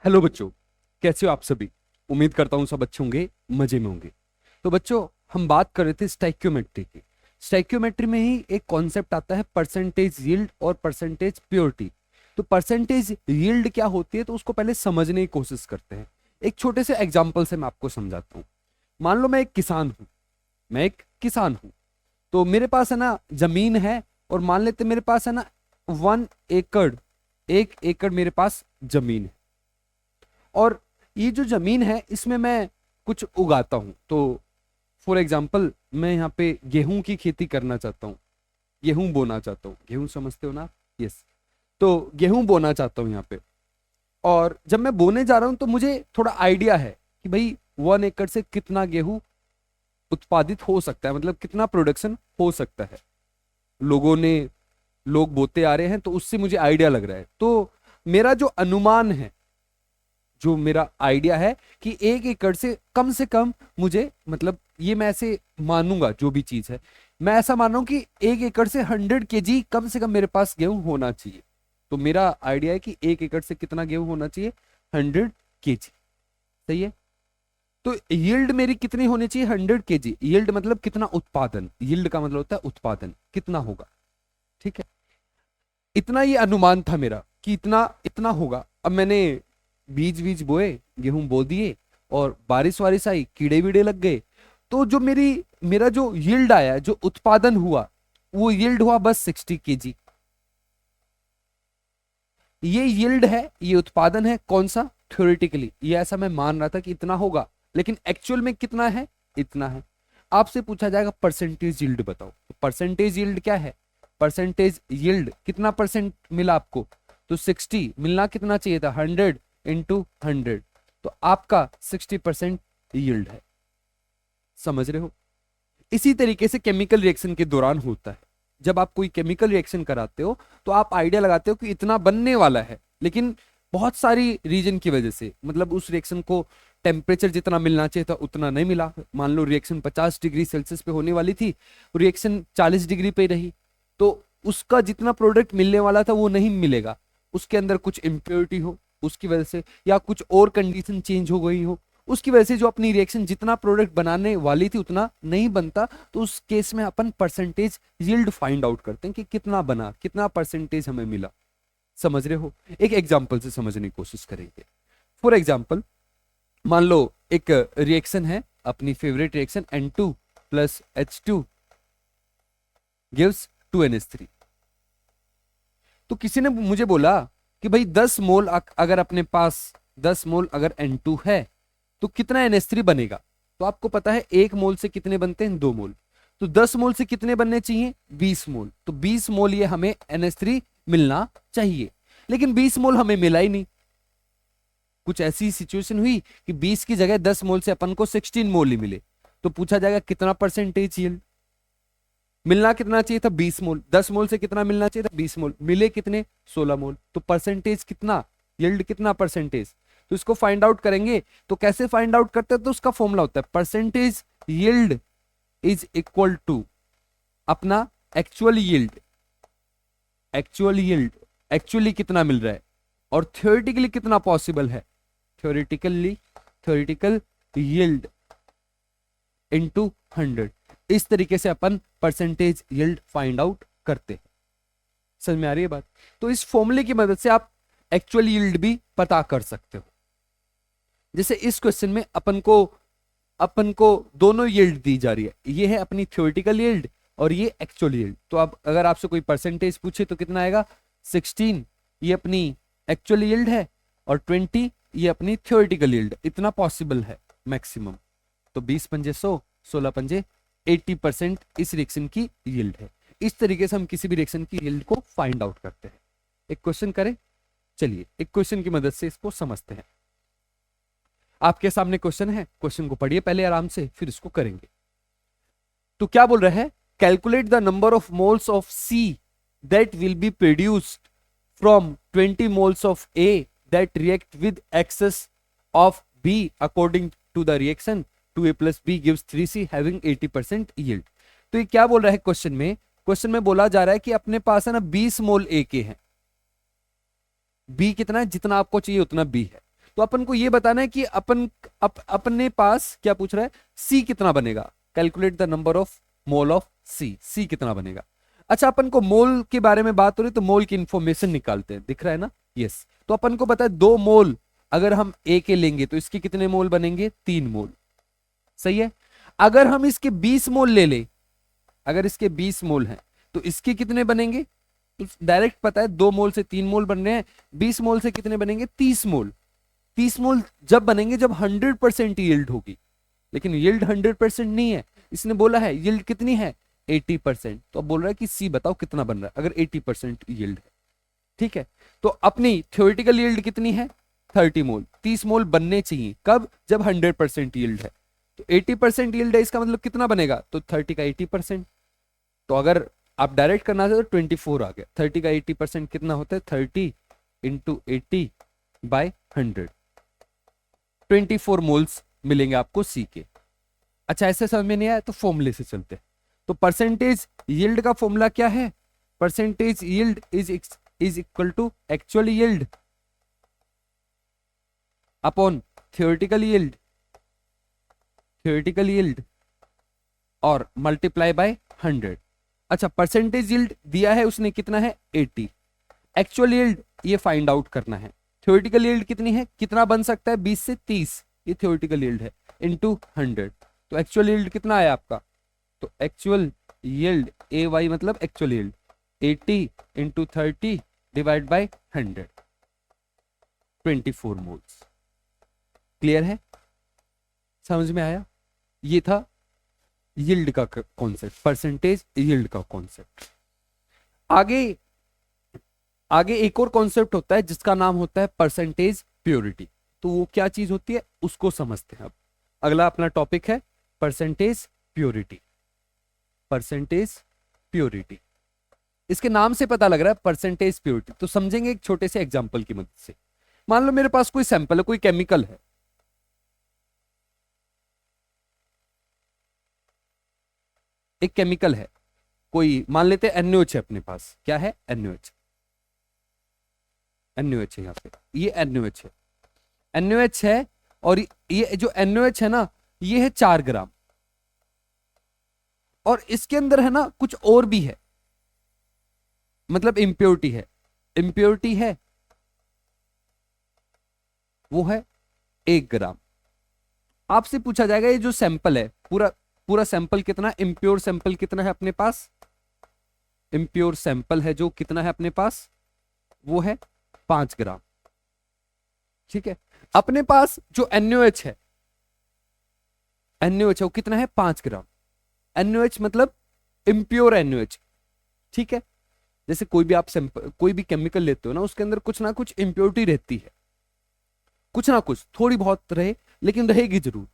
Hello बच्चों, कैसे हो आप सभी। उम्मीद करता हूँ सब अच्छे होंगे, मजे में होंगे। तो बच्चों, हम बात कर रहे थे स्टैइक्योमेट्री की। स्टैइक्योमेट्री में ही एक कॉन्सेप्ट आता है परसेंटेज यील्ड और परसेंटेज प्योरिटी। तो परसेंटेज यील्ड क्या होती है, तो उसको पहले समझने की कोशिश करते हैं। एक छोटे से एग्जाम्पल से मैं आपको समझाता हूँ। मान लो मैं एक किसान हूँ। तो मेरे पास है ना जमीन है, और मान लेते मेरे पास है ना 1 एकड़, 1 एकड़ मेरे पास जमीन है। और ये जो जमीन है इसमें मैं कुछ उगाता हूं। तो फॉर एग्जाम्पल मैं यहाँ पे गेहूं की खेती करना चाहता हूँ। गेहूं बोना चाहता हूँ। गेहूं समझते हो ना? यस। तो गेहूं बोना चाहता हूँ यहाँ पे। और जब मैं बोने जा रहा हूँ तो मुझे थोड़ा आइडिया है कि भाई 1 एकड़ से कितना गेहूं उत्पादित हो सकता है, मतलब कितना प्रोडक्शन हो सकता है। लोगों ने लोग बोते आ रहे हैं तो उससे मुझे आइडिया लग रहा है। तो मेरा जो अनुमान है, जो मेरा आइडिया है कि 1 एकड़ से कम मुझे, मतलब ये मैं ऐसे मानूंगा, जो भी चीज है मैं ऐसा मान रहा हूं कि 1 एकड़ से 100 kg कम से कम मेरे पास गेहूं होना चाहिए। तो मेरा आइडिया है कि 1 एकड़ से कितना गेहूं होना चाहिए, 100 kg। सही है। तो यील्ड मेरी कितनी होनी चाहिए, 100 kg। यील्ड मतलब कितना उत्पादन, यील्ड का मतलब होता है उत्पादन कितना होगा। ठीक है। इतना ही अनुमान था मेरा कि इतना इतना होगा। अब मैंने बीज बीज बोए, गेहूं बो दिए, और बारिश वारिश आई, कीड़े वीड़े लग गए। तो जो मेरा जो यील्ड आया, जो उत्पादन हुआ, वो यील्ड हुआ बस 60 kg। ये यील्ड है, ये उत्पादन है। कौन सा? थ्योरेटिकली ये ऐसा मैं मान रहा था कि इतना होगा, लेकिन एक्चुअल में कितना है, इतना है। आपसे पूछा जाएगा परसेंटेज यील्ड बताओ, तो परसेंटेज यील्ड क्या है? परसेंटेज यील्ड कितना परसेंट मिला आपको? तो 60 मिलना कितना चाहिए था, 100 × 100। तो आपका 60% यील्ड है। समझ रहे हो? इसी तरीके से केमिकल रिएक्शन के दौरान होता है। जब आप कोई केमिकल रिएक्शन कराते हो तो आप आइडिया लगाते हो कि इतना बनने वाला है, लेकिन बहुत सारी रीजन की वजह से, मतलब उस रिएक्शन को टेम्परेचर जितना मिलना चाहिए था उतना नहीं मिला। मान लो रिएक्शन 50 डिग्री सेल्सियस पे होने वाली थी, रिएक्शन 40 डिग्री पे रही। तो उसका जितना प्रोडक्ट मिलने वाला था वो नहीं मिलेगा। उसके अंदर कुछ इम्प्योरिटी हो उसकी वजह से, या कुछ और कंडीशन चेंज हो गई हो उसकी वजह से, जो अपनी रिएक्शन जितना प्रोडक्ट बनाने वाली थी उतना नहीं बनता। तो उस केस में अपन परसेंटेज यील्ड फाइंड आउट करते हैं कि कितना बना, कितना परसेंटेज हमें मिला। समझ रहे हो? एक एग्जांपल से समझने की कोशिश करेंगे। फॉर एग्जांपल, मान लो एक रिएक्शन है, अपनी favourite reaction N2 plus H2 gives 2NH3। तो किसी ने मुझे बोला कि भाई 10 मोल अगर अपने पास 10 मोल अगर N2 है तो कितना NH3 बनेगा। तो आपको पता है 1 मोल से कितने बनते हैं, 2 मोल। तो 10 मोल से कितने बनने चाहिए, 20 मोल। तो 20 मोल ये हमें NH3 मिलना चाहिए, लेकिन 20 मोल हमें मिला ही नहीं। कुछ ऐसी सिचुएशन हुई कि 20 की जगह 10 मोल से अपन को 16 मोल ही मिले। तो पूछा जाएगा कितना परसेंटेज यील्ड। मिलना कितना चाहिए था, 20 मोल। 10 मोल से कितना मिलना चाहिए था, 20 मोल। मिले कितने, 16 मोल। तो परसेंटेज कितना, यील्ड कितना परसेंटेज। तो इसको फाइंड आउट करेंगे। तो कैसे फाइंड आउट करते हैं, तो उसका फॉर्मूला होता है percentage yield is equal to अपना actual yield. Actual yield, actually कितना मिल रहा है, और थ्योरेटिकली कितना पॉसिबल है, थ्योरेटिकल यील्ड इनटू 100। इस तरीके से अपन परसेंटेज यील्ड फाइंड आउट करते हैं। समझ में आ रही है बात? तो इस फॉर्मूले की मदद से आप एक्चुअल यील्ड भी पता कर सकते हो। जैसे इस क्वेश्चन में अपन को दोनों यील्ड दी जा रही है। ये है अपनी थ्योरेटिकल यील्ड और ये एक्चुअल यील्ड। तो अब अगर आपसे कोई परसेंटेज पूछे तो कितना आएगा, 16 ये अपनी एक्चुअल यील्ड है, और 20 ये अपनी थ्योरेटिकल यील्ड। इतना पॉसिबल है मैक्सिमम। तो 20 पंजे 100, 16 पंजे 80% इस रिएक्शन की यील्ड है। इस तरीके से हम किसी भी रिएक्शन की यील्ड को फाइंड आउट करते हैं। एक क्वेश्चन करें, चलिए एक क्वेश्चन की मदद से इसको समझते हैं। आपके सामने क्वेश्चन है, क्वेश्चन को पढ़िए पहले आराम से, फिर इसको करेंगे। तो क्या बोल रहे हैं, calculate the number of moles of C that will be produced from 20 moles of A that react with excess of B according to the reaction 2A plus B gives 3C having 80% yield। तो ये क्या बोल रहा है question में बोला जा रहा है कि अपने पास है ना 20 मोल ए के हैं। बी कितना है, जितना आपको चाहिए उतना बी है। तो अपन को ये बताना है कि अपने पास क्या पूछ रहा है, सी कितना बनेगा, calculate the number of mole of C कितना बनेगा। अच्छा, अपन को मोल के बारे में बात हो रही तो मोल की इंफॉर्मेशन निकालते हैं, दिख रहा है ना, यस। तो अपन को पता है 2 मोल अगर हम ए के लेंगे तो इसके कितने मोल बनेंगे, 3 मोल, सही है। अगर हम इसके 20 मोल ले ले, अगर इसके 20 मोल हैं तो इसके कितने बनेंगे, तो डायरेक्ट पता है 2 मोल से 3 मोल बन रहे हैं, 20 मोल से कितने बनेंगे, 30 मोल। 30 मोल जब बनेंगे जब 100% यील्ड होगी, लेकिन यील्ड 100% नहीं है, इसने बोला है यील्ड कितनी है, 80%। तो अब बोल रहा है कि सी बताओ कितना बन रहा है अगर 80% यील्ड है, ठीक है। तो अपनी थ्योरेटिकल यील्ड कितनी है, 30 मोल। 30 मोल बनने चाहिए कब, जब 100% यील्ड है। तो 80% यील्ड है, इसका मतलब कितना बनेगा, तो 30 का 80%। तो अगर आप डायरेक्ट करना चाहते तो 24 आ गया। 30 का 80% कितना होता है, 30 इंटू 80/100, 24 मोल्स मिलेंगे आपको सी के। अच्छा, ऐसे समझ में नहीं आया तो फॉर्मूले से चलते हैं। तो परसेंटेज यील्ड का फॉर्मूला क्या है, percentage yield is equal to actual yield upon theoretical yield और मल्टीप्लाई बाय 100। अच्छा, परसेंटेज यील्ड दिया है उसने कितना है, 80। एक्चुअल यील्ड ये फाइंड आउट करना है। थ्योरेटिकल यील्ड कितनी है, कितना बन सकता है, 20 से 30, ये थ्योरेटिकल यील्ड है, इनटू 100। तो एक्चुअल यील्ड कितना आया आपका, तो एक्चुअल यील्ड ए वाई मतलब actual yield 80 into 30 divide by 100, 24 moles. Clear है, समझ में आया। ये था यील्ड का कॉन्सेप्ट, परसेंटेज यील्ड का कॉन्सेप्ट। आगे एक और कॉन्सेप्ट होता है जिसका नाम होता है परसेंटेज प्योरिटी। तो वो क्या चीज होती है उसको समझते हैं अब। अगला अपना टॉपिक है परसेंटेज प्योरिटी। परसेंटेज प्योरिटी, इसके नाम से पता लग रहा है परसेंटेज प्योरिटी। तो समझेंगे एक छोटे से एग्जांपल की मदद से। मान लो मेरे पास कोई सैंपल है, कोई केमिकल है, एक केमिकल है कोई, मान लेते हैं NaOH है अपने पास। क्या है, NaOH। NaOH है यहाँ पे, ये NaOH है, NaOH है। और ये जो NaOH है ना, ये है 4 ग्राम। और इसके अंदर है ना कुछ और भी है, मतलब इम्प्योरिटी है, इम्प्योरिटी है वो है 1 ग्राम। आपसे पूछा जाएगा ये जो सैंपल है, पूरा सैंपल कितना, इम्प्योर सैंपल कितना है अपने पास, इम्प्योर सैंपल है जो कितना है अपने पास, वो है 5 ग्राम। ठीक है, अपने पास जो NaOH है, NaOH है वो कितना है, 5 ग्राम। NaOH मतलब इम्प्योर NaOH। ठीक है, जैसे कोई भी आप सैंपल, कोई भी केमिकल लेते हो ना, उसके अंदर कुछ ना कुछ इम्प्योरिटी रहती है, कुछ ना कुछ, थोड़ी बहुत रहे लेकिन रहेगी जरूर।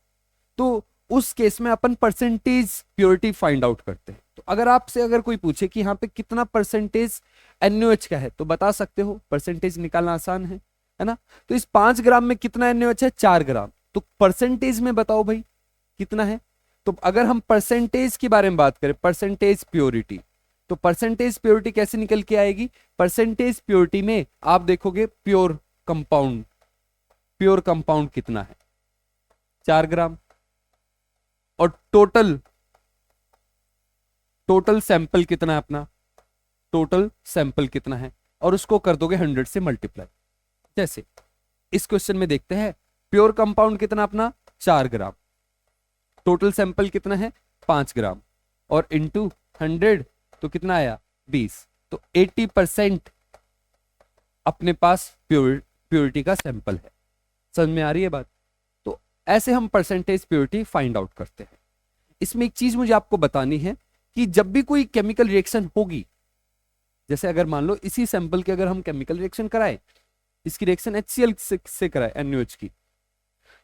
तो उस केस में अपन परसेंटेज प्योरिटी फाइंड आउट करते हैं। तो अगर कोई पूछे कि यहाँ पे कितना परसेंटेज NaOH का है, तो बता सकते हो, परसेंटेज निकालना आसान है ना। तो इस 5 ग्राम में कितना NaOH है, 4 ग्राम। तो परसेंटेज में बताओ भाई कितना है। तो अगर हम परसेंटेज के बारे में बात करें, परसेंटेज प्योरिटी, तो परसेंटेज प्योरिटी कैसे निकल के आएगी, परसेंटेज प्योरिटी में आप देखोगे प्योर कंपाउंड कितना है, 4 ग्राम। और टोटल सैंपल कितना है अपना, टोटल सैंपल कितना है, और उसको कर दोगे 100 से मल्टीप्लाई। जैसे इस क्वेश्चन में देखते हैं, प्योर कंपाउंड कितना अपना, 4 ग्राम, टोटल सैंपल कितना है, 5 ग्राम, और इंटू 100 तो कितना आया, 20। तो 80% अपने पास प्योरिटी का सैंपल है। समझ में आ रही है बात। तो ऐसे हम परसेंटेज प्योरिटी फाइंड आउट करते हैं। इसमें एक चीज मुझे आपको बतानी है कि जब भी कोई केमिकल रिएक्शन होगी, जैसे अगर मान लो इसी सैंपल के अगर हम केमिकल रिएक्शन कराए, इसकी रिएक्शन HCl से कराए NaOH की,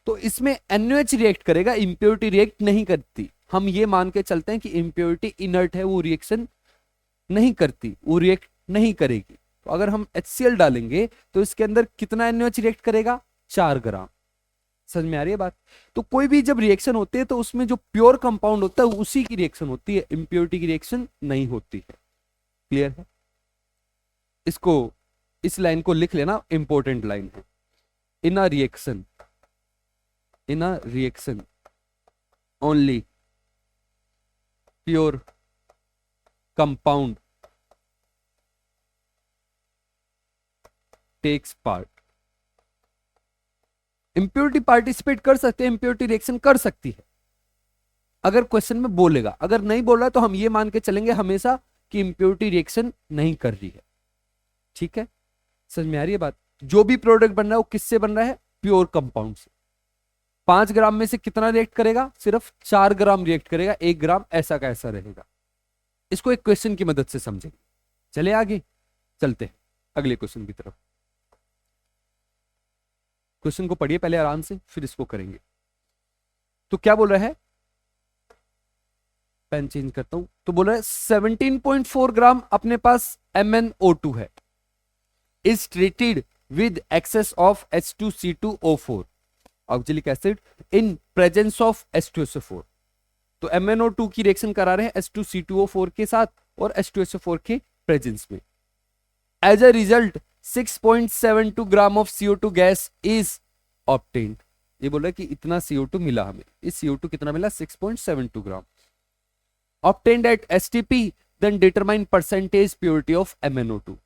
तो इसमें NaOH रिएक्ट करेगा, इंप्योरिटी रिएक्ट नहीं करती। हम ये मान के चलते हैं कि इंप्योरिटी इनर्ट है, वो रिएक्शन नहीं करती, वो रिएक्ट नहीं करेगी। तो अगर हम HCl डालेंगे तो इसके अंदर कितना NaOH रिएक्ट करेगा, 4 ग्राम। समझ में आ रही है बात। तो कोई भी जब रिएक्शन होती है तो उसमें जो प्योर कंपाउंड होता है उसी की रिएक्शन होती है, इंप्योरिटी की रिएक्शन नहीं होती है। क्लियर है, इसको, इस लाइन को लिख लेना, इंपॉर्टेंट लाइन है। In a reaction only pure compound takes part. Impurity participate कर सकते हैं, इंप्योरिटी रिएक्शन कर सकती है अगर क्वेश्चन में बोलेगा। अगर नहीं बोल रहा तो हम ये मान के चलेंगे हमेशा कि इंप्योरिटी रिएक्शन नहीं कर रही है। ठीक है, समझ में आ रही है बात? जो भी प्रोडक्ट बन रहा है वो किससे बन रहा है? प्योर कंपाउंड से। 5 ग्राम में से कितना रिएक्ट करेगा? सिर्फ 4 ग्राम रिएक्ट करेगा, 1 ग्राम ऐसा का ऐसा रहेगा। इसको एक क्वेश्चन की मदद से समझेंगे। चले आगे चलते हैं अगले क्वेश्चन की तरफ। क्वेश्चन को पढ़िए पहले आराम से, फिर इसको करेंगे। तो क्या बोल रहा है, पेन चेंज करता हूं। तो बोल रहा है 17.4 ग्राम अपने पास MnO2 है, is treated with excess of H2C2O4 oxalic acid in presence of H2SO4। तो MnO2 की रिएक्शन करा रहे हैं H2C2O4 के साथ और H2SO4 के प्रेजेंस में। As a result 6.72 gram of CO2 gas is obtained. ये बोल रहा है कि इतना CO2 मिला हमें। इस CO2 कितना मिला? 6.72 gram. Obtained at STP, then determine percentage purity of MnO2।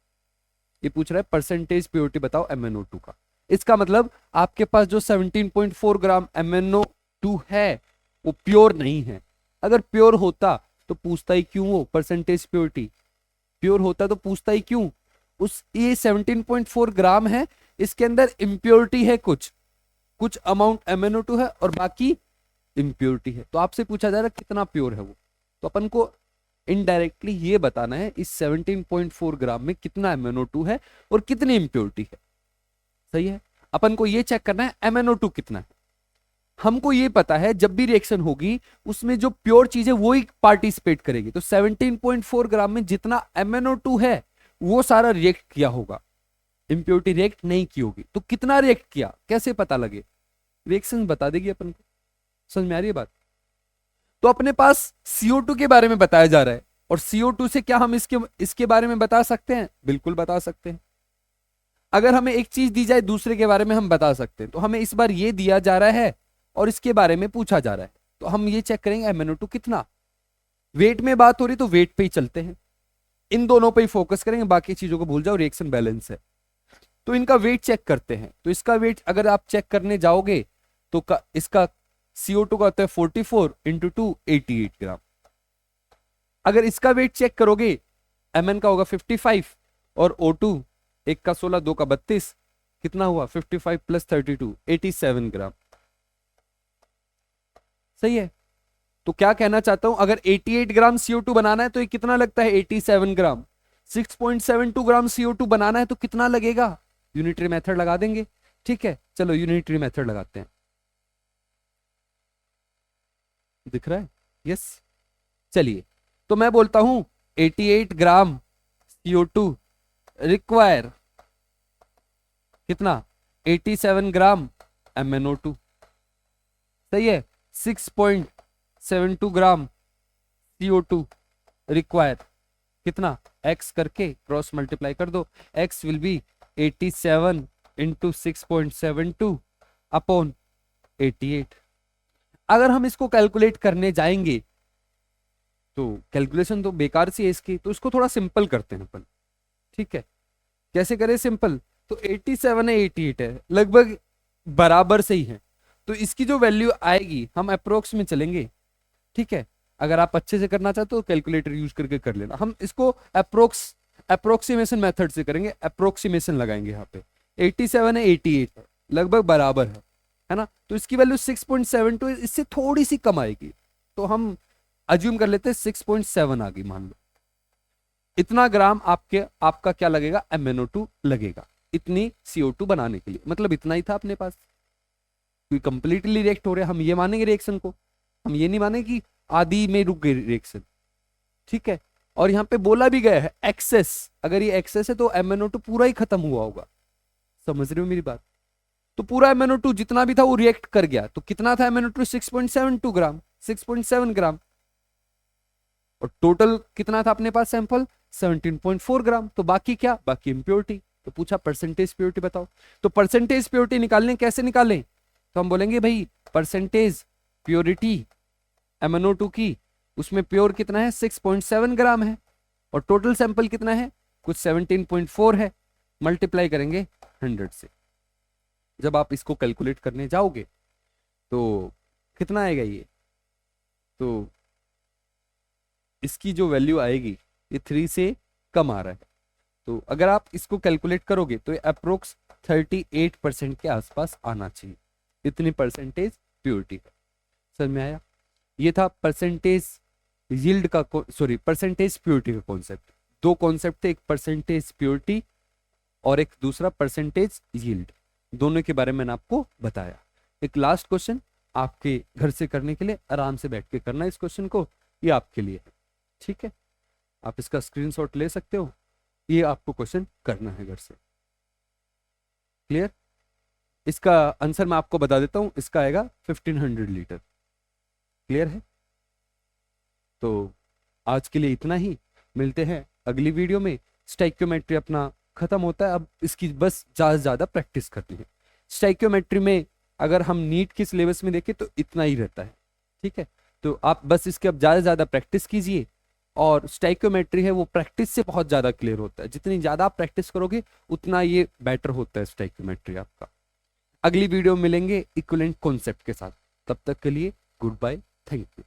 ये पूछ रहा है परसेंटेज प्योरिटी बताओ MnO2 का। इसका मतलब आपके पास जो 17.4 ग्राम MnO2 है वो प्योर नहीं है। अगर प्योर होता तो पूछता ही क्यों वो परसेंटेज प्योरिटी? प्योर होता तो पूछता ही क्यों? उस ये 17.4 ग्राम है, इसके अंदर इम्प्योरिटी है, कुछ अमाउंट MnO2 है और बाकी इम्प्योरिटी है। तो आपसे पूछा जा रहा है कितना प्योर है वो, तो अपन को इनडायरेक्टली ये बताना है इस 17.4 ग्राम में कितना MnO2 है और कितनी इम्प्योरिटी है। सही है, अपन को ये चेक करना है MnO2 कितना है। हमको ये पता है जब भी रिएक्शन होगी उसमें जो प्योर चीज है वो ही पार्टिसिपेट करेगी। तो 17.4 ग्राम में जितना MnO2 है वो सारा रिएक्ट किया होगा, इंप्योरिटी रिएक्ट नहीं की होगी। तो कितना रिएक्ट किया कैसे पता लगे? रिएक्शन बता देगी अपन को। समझ में आ रही है बात? तो अपने पास CO2 के बारे में बताया जा रहा है और CO2 से क्या हम इसके बारे में बता सकते हैं? बिल्कुल बता सकते हैं। अगर हमें एक चीज दी जाए दूसरे के बारे में हम बता सकते हैं। तो हमें इस बार ये दिया जा रहा है और इसके बारे में पूछा जा रहा है, तो हम ये चेक करेंगे MnO2 कितना। वेट में बात हो रही तो वेट पे ही चलते हैं, इन दोनों पे ही फोकस करेंगे, बाकी चीजों को भूल जाओ, रिएक्शन बैलेंस है। तो इनका वेट चेक करते हैं। तो इसका वेट अगर आप चेक करने जाओगे तो इसका CO2 का होता है 44 इंटू 2 88 ग्राम। अगर इसका वेट चेक करोगे Mn का होगा 55 और O2 एक का 16 दो का 32, कितना हुआ? 55 प्लस 32 87 ग्राम। सही है। तो क्या कहना चाहता हूं, अगर 88 ग्राम CO2 बनाना है तो ये कितना लगता है? 87 ग्राम। 6.72 ग्राम CO2 बनाना है तो कितना लगेगा? यूनिटरी मेथड लगा देंगे। ठीक है, चलो यूनिटरी मेथड लगाते हैं। दिख रहा है? यस। चलिए, तो मैं बोलता हूं 88 ग्राम CO2 रिक्वायर कितना? 87 ग्राम MnO2। सही है। 6.72 ग्राम CO2 रिक्वायर कितना? x करके क्रॉस मल्टीप्लाई कर दो। x will be 87 into 6.72 upon 88। अगर हम इसको कैलकुलेट करने जाएंगे तो कैलकुलेशन तो बेकार सी है इसकी, तो इसको थोड़ा सिंपल करते हैं अपन। ठीक है, कैसे करें सिंपल? तो 87 है 88 है, लगभग बराबर से ही है, तो इसकी जो वैल्यू आएगी हम अप्रोक्स में चलेंगे। ठीक है, अगर आप अच्छे से करना चाहते हो कैलकुलेटर यूज करके कर लेना। हम इसको अप्रोक्सीमेशन मेथड से करेंगे, अप्रोक्सीमेशन लगाएंगे। यहाँ पे 87 है 88 है, लगभग बराबर है ना? तो इसकी वैल्यू 6.72, इससे थोड़ी सी कम आएगी, तो हम अज्यूम कर लेते हैं 6.7 आ गई मान लो। इतना ग्राम आपका क्या लगेगा? MnO2 लगेगा इतनी CO2 बनाने के लिए। मतलब इतना ही था अपने पास, कोई कंप्लीटली रिएक्ट हो रहा है हम ये मानेंगे रिएक्शन को, हम ये नहीं मानेंगे कि आधी में रुक गई रिएक्शन। ठीक है, और यहाँ पे बोला भी गया है एक्सेस, अगर ये एक्सेस है तो MnO2 पूरा ही खत्म हुआ होगा। समझ रहे हो मेरी बात? तो पूरा MnO2 जितना भी था वो रिएक्ट कर गया। तो कितना था MnO2? 6.72 ग्राम, 6.7 ग्राम। और टोटल कितना था अपने पास सैंपल? 17.4 ग्राम। तो बाकी क्या? बाकी इंप्योरिटी। तो पूछा परसेंटेज प्योरिटी बताओ। तो परसेंटेज प्योरिटी निकालने कैसे निकालें, तो हम बोलेंगे भाई परसेंटेज प्योरिटी MnO2 की, उसमें प्योर कितना है 6.7 ग्राम है और टोटल सैंपल कितना है कुछ 17.4 है, मल्टीप्लाई करेंगे 100 से। जब आप इसको कैलकुलेट करने जाओगे तो कितना आएगा ये, तो इसकी जो वैल्यू आएगी ये 3 से कम आ रहा है। तो अगर आप इसको कैलकुलेट करोगे तो ये अप्रोक्स 38% के आसपास आना चाहिए, इतनी परसेंटेज प्योरिटी का। समझ में आया? ये था परसेंटेज यील्ड का, सॉरी परसेंटेज प्योरिटी का कॉन्सेप्ट। दो कॉन्सेप्ट थे, एक परसेंटेज प्योरिटी और एक दूसरा परसेंटेज यील्ड, दोनों के बारे में मैंने आपको बताया। एक लास्ट क्वेश्चन आपके घर से करने के लिए, आराम से बैठ के करना इस क्वेश्चन को, ये आपके लिए है, ठीक है? आप इसका स्क्रीनशॉट ले सकते हो, ये आपको क्वेश्चन करना है घर से। क्लियर? इसका आंसर मैं आपको बता देता हूं, इसका आएगा 1500 लीटर। क्लियर है? तो आज के लिए इतना ही, मिलते हैं अगली वीडियो में। स्टाइक्योमेट्री अपना खत्म होता है, अब इसकी बस ज्यादा से ज्यादा प्रैक्टिस करनी है। स्टाइक्योमेट्री में अगर हम नीट के सिलेबस में देखें तो इतना ही रहता है, ठीक है? तो आप बस इसके अब ज्यादा से ज्यादा प्रैक्टिस कीजिए, और स्टाइक्योमेट्री है वो प्रैक्टिस से बहुत ज्यादा क्लियर होता है। जितनी ज्यादा आप प्रैक्टिस करोगे उतना ये बेटर होता है स्टाइक्योमेट्री आपका। अगली वीडियो में मिलेंगे इक्विवेलेंट कॉन्सेप्ट के साथ, तब तक के लिए गुड बाय, थैंक यू।